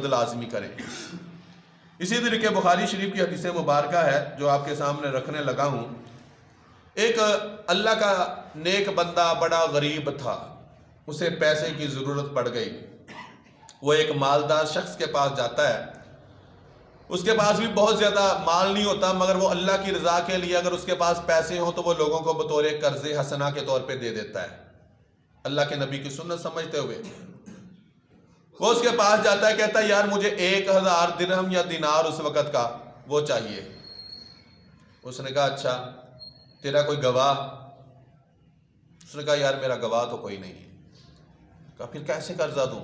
لازمی کریں۔ اسی طریقے بخاری شریف کی حدیث مبارکہ ہے جو آپ کے سامنے رکھنے لگا ہوں۔ ایک اللہ کا نیک بندہ بڑا غریب تھا، اسے پیسے کی ضرورت پڑ گئی۔ وہ ایک مالدار شخص کے پاس جاتا ہے، اس کے پاس بھی بہت زیادہ مال نہیں ہوتا، مگر وہ اللہ کی رضا کے لیے اگر اس کے پاس پیسے ہوں تو وہ لوگوں کو بطور قرض حسنہ کے طور پہ دے دیتا ہے، اللہ کے نبی کی سنت سمجھتے ہوئے۔ وہ اس کے پاس جاتا ہے، کہتا ہے یار مجھے 1000 درہم یا دینار اس وقت کا وہ چاہیے۔ اس نے کہا اچھا تیرا کوئی گواہ؟ اس نے کہا یار میرا گواہ تو کوئی نہیں ہے۔ کہا پھر کیسے قرضہ دوں؟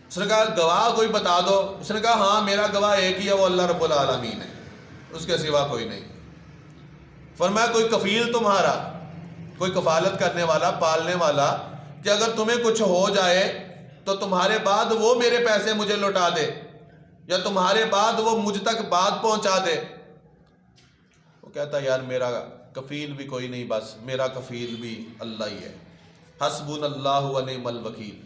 اس نے کہا گواہ کوئی بتا دو۔ اس نے کہا ہاں میرا گواہ ایک ہی ہے، وہ اللہ رب العالمین ہے، اس کے سوا کوئی نہیں۔ فرمایا کوئی کفیل تمہارا، کوئی کفالت کرنے والا، پالنے والا، کہ اگر تمہیں کچھ ہو جائے تو تمہارے بعد وہ میرے پیسے مجھے لوٹا دے، یا تمہارے بعد وہ مجھ تک بات پہنچا دے۔ وہ کہتا یار میرا کفیل بھی کوئی نہیں، بس میرا کفیل بھی اللہ ہی ہے، حسبنا اللہ و نعم الوکیل،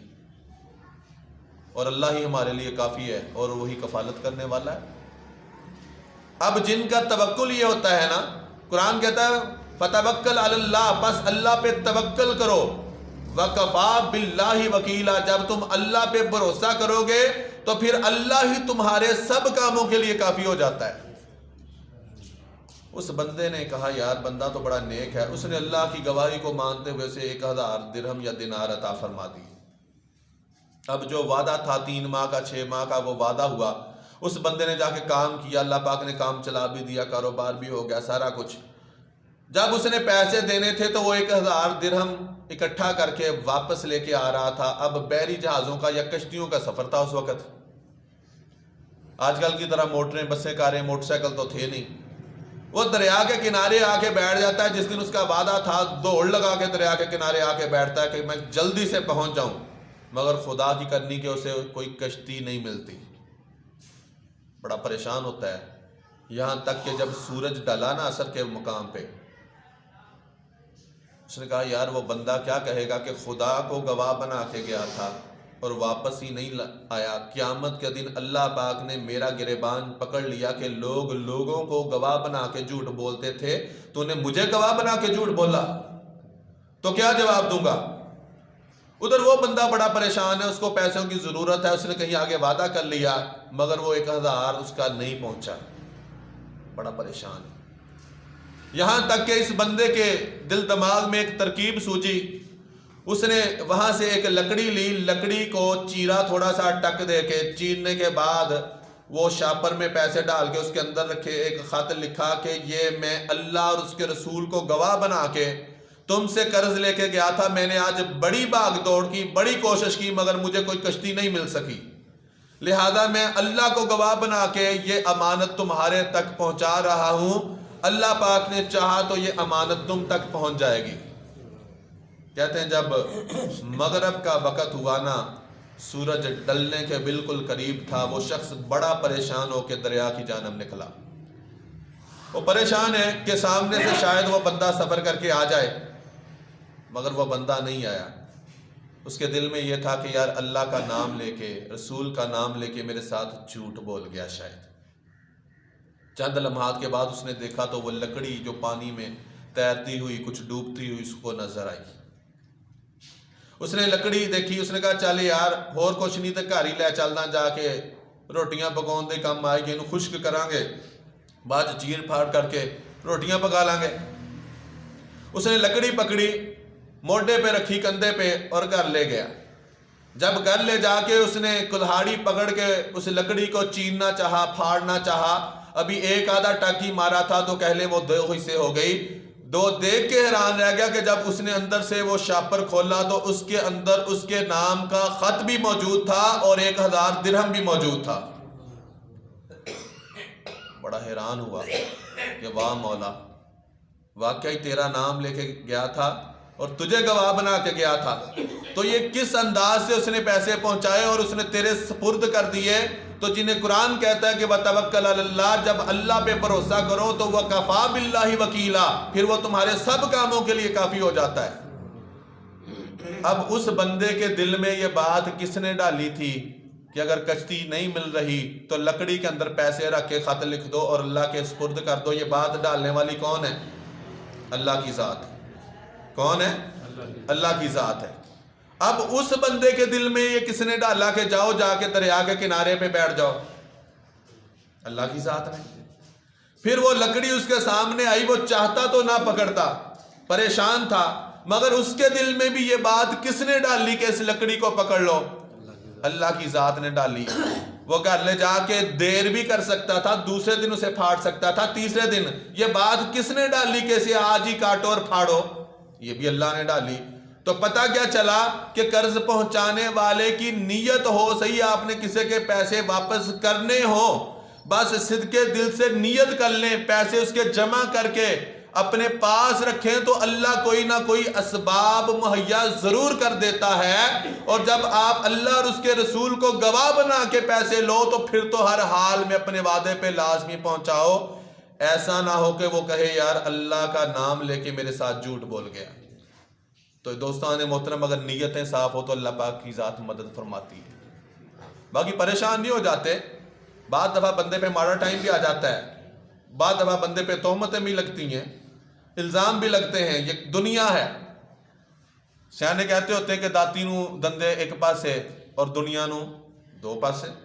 اور اللہ ہی ہمارے لیے کافی ہے اور وہی کفالت کرنے والا ہے۔ اب جن کا توکل یہ ہوتا ہے نا، قرآن کہتا ہے فتوکل علی اللہ، بس اللہ پہ توکل کرو، وَكَفَى بِاللَّهِ وَكِيلًا، جب تم اللہ پہ بھروسہ کرو گے تو پھر اللہ ہی تمہارے سب کاموں کے لیے کافی ہو جاتا ہے۔ اس بندے نے کہا یار بندہ تو بڑا نیک ہے، اس نے اللہ کی گواہی کو مانتے ہوئے اسے 1000 درہم یا دینار عطا فرما دی۔ اب جو وعدہ تھا 3 ماہ کا 6 ماہ کا وہ وعدہ ہوا، اس بندے نے جا کے کام کیا، اللہ پاک نے کام چلا بھی دیا، کاروبار بھی ہو گیا، سارا کچھ۔ جب اس نے پیسے دینے تھے تو وہ 1000 درہم اکٹھا کر کے واپس لے کے آ رہا تھا۔ اب بحری جہازوں کا یا کشتیوں کا سفر تھا اس وقت، آج کل کی طرح موٹریں، بسیں، کاریں، موٹر سائیکل تو تھے نہیں۔ وہ دریا کے کنارے آ کے بیٹھ جاتا ہے، جس دن اس کا وعدہ تھا دوڑ لگا کے دریا کے کنارے آ کے بیٹھتا ہے کہ میں جلدی سے پہنچ جاؤں، مگر خدا کی کرنی کہ اسے کوئی کشتی نہیں ملتی۔ بڑا پریشان ہوتا ہے، یہاں تک کہ جب سورج ڈلا نا عصر کے مقام پہ، اس نے کہا یار وہ بندہ کیا کہے گا کہ خدا کو گواہ بنا کے گیا تھا اور واپس ہی نہیں آیا۔ قیامت کے دن اللہ پاک نے میرا گریبان پکڑ لیا کہ لوگوں کو گواہ بنا کے جھوٹ بولتے تھے، تو نے مجھے گواہ بنا کے جھوٹ بولا، تو کیا جواب دوں گا؟ ادھر وہ بندہ بڑا پریشان ہے، اس کو پیسوں کی ضرورت ہے، اس نے کہیں آگے وعدہ کر لیا مگر وہ 1000 اس کا نہیں پہنچا، بڑا پریشان ہے۔ یہاں تک کہ اس بندے کے دل دماغ میں ایک ترکیب سوجی، اس نے وہاں سے ایک لکڑی لی، لکڑی کو چیرا تھوڑا سا ٹک دے کے، چیرنے کے بعد وہ شاپر میں پیسے ڈال کے اس کے اندر رکھے، ایک خط لکھا کہ یہ میں اللہ اور اس کے رسول کو گواہ بنا کے تم سے قرض لے کے گیا تھا، میں نے آج بڑی بھاگ دوڑ کی، بڑی کوشش کی، مگر مجھے کوئی کشتی نہیں مل سکی، لہذا میں اللہ کو گواہ بنا کے یہ امانت تمہارے تک پہنچا رہا ہوں، اللہ پاک نے چاہا تو یہ امانت تم تک پہنچ جائے گی۔ کہتے ہیں جب مغرب کا وقت ہوا نا، سورج ڈلنے کے بالکل قریب تھا، وہ شخص بڑا پریشان ہو کے دریا کی جانب نکلا۔ وہ پریشان ہے کہ سامنے سے شاید وہ بندہ سفر کر کے آ جائے، مگر وہ بندہ نہیں آیا۔ اس کے دل میں یہ تھا کہ یار اللہ کا نام لے کے، رسول کا نام لے کے میرے ساتھ جھوٹ بول گیا شاید۔ چند لمحات کے بعد اس نے دیکھا تو وہ لکڑی جو پانی میں تیرتی ہوئی، کچھ ڈوبتی ہوئی اس کو نظر آئی۔ اس نے لکڑی دیکھی، اس نے کہا چل یار اور کچھ نہیں تو گھر ہی لے چلنا، جا کے روٹیاں پکاؤن دے کم آئے گی، خشک کران گے، بعد چیر پھاڑ کر کے روٹیاں پکا لیں گے۔ اس نے لکڑی پکڑی، موڈے پہ رکھی، کندھے پہ، اور گھر لے گیا۔ جب گھر لے جا کے اس نے کلہاڑی پکڑ کے اس لکڑی کو چیننا چاہا، پھاڑنا چاہا، ابھی ایک آدھا ٹاکی مارا تھا تو کہلے وہ 2 حصے ہو گئی۔ 2 دیکھ کے حیران رہ گیا کہ جب اس نے اندر سے وہ شاپر کھولا تو اس کے اندر اس کے نام کا خط بھی موجود تھا اور 1000 درہم بھی موجود تھا۔ بڑا حیران ہوا کہ واہ مولا، واقعی تیرا نام لے کے گیا تھا اور تجھے گواہ بنا کے گیا تھا، تو یہ کس انداز سے اس نے پیسے پہنچائے اور اس نے تیرے سپرد کر دیے۔ تو جنہیں قرآن کہتا ہے کہ وَتَوَكَّلْ عَلَى اللَّهِ، جب اللہ پہ بھروسہ کرو تو وَكَفَى بِاللَّهِ وَكِيلًا، پھر وہ تمہارے سب کاموں کے لیے کافی ہو جاتا ہے۔ اب اس بندے کے دل میں یہ بات کس نے ڈالی تھی؟ کہ اگر کشتی نہیں مل رہی تو لکڑی کے اندر پیسے رکھ کے خط لکھ دو اور اللہ کے سپرد کر دو. یہ بات ڈالنے والی کون ہے؟ اللہ کی ذات. کون ہے؟ اللہ کی ذات ہے. اب اس بندے کے دل میں یہ کس نے ڈالا کہ جاؤ جا کے دریا کے کنارے پہ بیٹھ جاؤ؟ اللہ کی ذات نے. پھر وہ لکڑی اس کے سامنے آئی، وہ چاہتا تو نہ پکڑتا، پریشان تھا، مگر اس کے دل میں بھی یہ بات کس نے ڈالی کہ اس لکڑی کو پکڑ لو؟ اللہ کی ذات نے ڈالی. وہ گھر لے جا کے دیر بھی کر سکتا تھا، دوسرے دن اسے پھاڑ سکتا تھا، تیسرے دن. یہ بات کس نے ڈالی کہ اسے آج ہی کاٹو اور پھاڑو؟ یہ بھی اللہ نے ڈالی. تو پتہ کیا چلا کہ قرض پہنچانے والے کی نیت ہو صحیح، آپ نے کسی کے پیسے واپس کرنے ہو، بس صدقے دل سے نیت کر لیں، پیسے اس کے جمع کر کے اپنے پاس رکھیں تو اللہ کوئی نہ کوئی اسباب مہیا ضرور کر دیتا ہے. اور جب آپ اللہ اور اس کے رسول کو گواہ بنا کے پیسے لو تو پھر تو ہر حال میں اپنے وعدے پہ لازمی پہنچاؤ. ایسا نہ ہو کہ وہ کہے یار اللہ کا نام لے کے میرے ساتھ جھوٹ بول گیا. تو دوستان محترم، اگر نیتیں صاف ہو تو اللہ پاک کی ذات مدد فرماتی ہے. باقی پریشان نہیں ہو جاتے. بعض دفعہ بندے پہ ماڑا ٹائم بھی آ جاتا ہے، بعض دفعہ بندے پہ تہمتیں بھی لگتی ہیں، الزام بھی لگتے ہیں. یہ دنیا ہے. سیانے کہتے ہوتے ہیں کہ داتی نو دندے ایک پاسے اور دنیا نو دو پاسے.